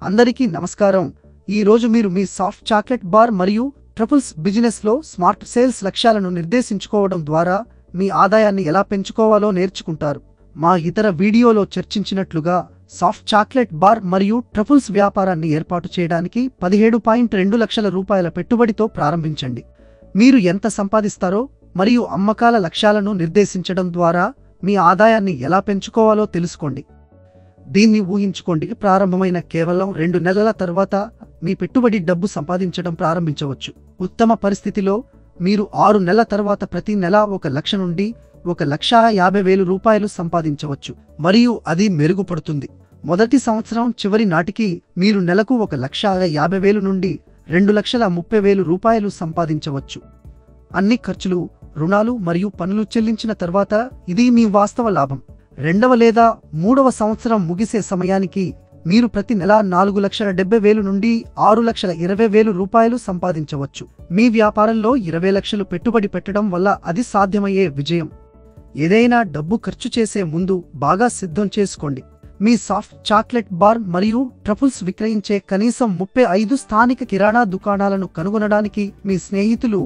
అందరికీ నమస్కారం. ఈ రోజు మీరు మీ సాఫ్ట్ చాక్లెట్ బార్ మరియు ట్రఫుల్స్ బిజినెస్లో స్మార్ట్ సేల్స్ లక్ష్యాలను నిర్దేశించుకోవడం ద్వారా మీ ఆదాయాన్ని ఎలా పెంచుకోవాలో నేర్చుకుంటారు. మా ఇతర వీడియోలో చర్చించినట్లుగా సాఫ్ట్ చాక్లెట్ బార్ మరియు ట్రఫుల్స్ వ్యాపారాన్ని ఏర్పాటు చేయడానికి 17.2 లక్షల రూపాయల పెట్టుబడితో ప్రారంభించండి. మీరు ఎంత సంపాదిస్తారో మరియు అమ్మకాల లక్ష్యాలను నిర్దేశించడం ద్వారా మీ ఆదాయాన్ని ఎలా పెంచుకోవాలో తెలుసుకోండి. దీన్ని ఊహించుకోండి, ప్రారంభమైన కేవలం 2 నెలల తర్వాత మీ పెట్టుబడి డబ్బు సంపాదించడం ప్రారంభించవచ్చు. ఉత్తమ పరిస్థితిలో మీరు 6 నెలల తర్వాత ప్రతి నెల 1 లక్ష నుండి 1,50,000 రూపాయలు సంపాదించవచ్చు మరియు అది మెరుగుపడుతుంది. మొదటి సంవత్సరం చివరి నాటికి మీరు నెలకు 1,50,000 నుండి 2,30,000 రూపాయలు సంపాదించవచ్చు. అన్ని ఖర్చులు, రుణాలు మరియు పన్నులు చెల్లించిన తర్వాత ఇది మీ వాస్తవ లాభం. 2వ లేదా 3వ సంవత్సరం ముగిసే సమయానికి మీరు ప్రతి నెల 4,70,000 నుండి 6,20,000 రూపాయలు సంపాదించవచ్చు. మీ వ్యాపారంలో 20 లక్షలు పెట్టుబడి పెట్టడం వల్ల అది సాధ్యమయ్యే విజయం. ఏదైనా డబ్బు ఖర్చు చేసే ముందు బాగా సిద్ధం చేసుకోండి. మీ సాఫ్ట్ చాక్లెట్ బార్ మరియు ట్రఫుల్స్ విక్రయించే కనీసం 35 స్థానిక కిరాణా దుకాణాలను కనుగొనడానికి మీ స్నేహితులు,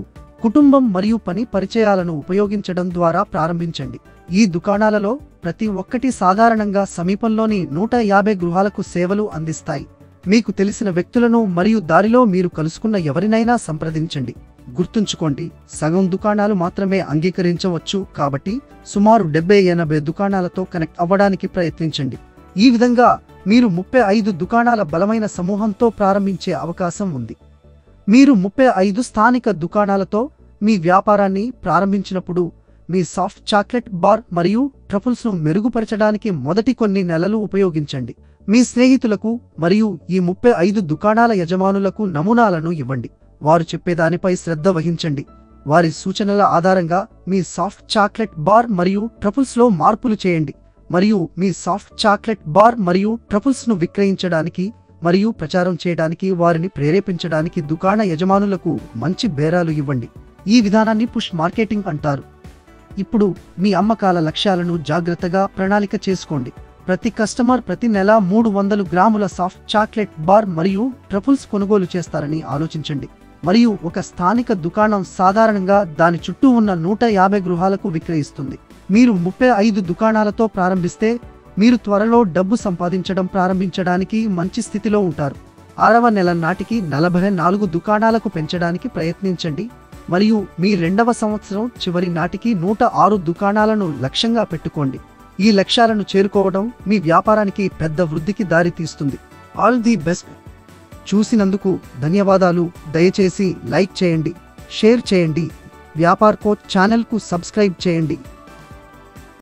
కుటుంబం మరియు పని పరిచయాలను ఉపయోగించడం ద్వారా ప్రారంభించండి. ఈ దుకాణాలలో ప్రతి ఒక్కటి సాధారణంగా సమీపంలోని 150 గృహాలకు సేవలు అందిస్తాయి. మీకు తెలిసిన వ్యక్తులను మరియు దారిలో మీరు కలుసుకున్న ఎవరినైనా సంప్రదించండి. గుర్తుంచుకోండి, సగం దుకాణాలు మాత్రమే అంగీకరించవచ్చు, కాబట్టి సుమారు 70-80 దుకాణాలతో కనెక్ట్ అవ్వడానికి ప్రయత్నించండి. ఈ విధంగా మీరు 35 దుకాణాల బలమైన సమూహంతో ప్రారంభించే అవకాశం ఉంది. మీరు 35 స్థానిక దుకాణాలతో మీ వ్యాపారాన్ని ప్రారంభించినప్పుడు మీ సాఫ్ట్ చాక్లెట్ బార్ మరియు ట్రఫుల్స్ను మెరుగుపరచడానికి మొదటి కొన్ని నెలలు ఉపయోగించండి. మీ స్నేహితులకు మరియు ఈ 35 దుకాణాల యజమానులకు నమూనాలను ఇవ్వండి. వారు చెప్పేదానిపై శ్రద్ధ వహించండి. వారి సూచనల ఆధారంగా మీ సాఫ్ట్ చాక్లెట్ బార్ మరియు ట్రఫుల్స్లో మార్పులు చేయండి మరియు మీ సాఫ్ట్ చాక్లెట్ బార్ మరియు ట్రఫుల్స్ను విక్రయించడానికి మరియు ప్రచారం చేయడానికి వారిని ప్రేరేపించడానికి దుకాణ యజమానులకు మంచి బేరాలు ఇవ్వండి. ఈ విధానాన్ని పుష్ మార్కెటింగ్ అంటారు. ఇప్పుడు మీ అమ్మకాల లక్ష్యాలను జాగ్రత్తగా ప్రణాళిక చేసుకోండి. ప్రతి కస్టమర్ ప్రతి నెల 300 గ్రాముల సాఫ్ట్ చాక్లెట్ బార్ మరియు ట్రఫుల్స్ కొనుగోలు చేస్తారని ఆలోచించండి మరియు ఒక స్థానిక దుకాణం సాధారణంగా దాని చుట్టూ ఉన్న 150 గృహాలకు విక్రయిస్తుంది. మీరు 35 దుకాణాలతో ప్రారంభిస్తే మీరు త్వరలో డబ్బు సంపాదించడం ప్రారంభించడానికి మంచి స్థితిలో ఉంటారు. 6వ నెల నాటికి 44 దుకాణాలకు పెంచడానికి ప్రయత్నించండి మరియు మీ 2వ సంవత్సరం చివరి నాటికి 106 దుకాణాలను లక్ష్యంగా పెట్టుకోండి. ఈ లక్ష్యాలను చేరుకోవడం మీ వ్యాపారానికి పెద్ద వృద్ధికి దారితీస్తుంది. All the best. చూసినందుకు ధన్యవాదాలు. దయచేసి లైక్ చేయండి, షేర్ చేయండి, వ్యాపార్ కోచ్ ఛానల్కు సబ్స్క్రైబ్ చేయండి.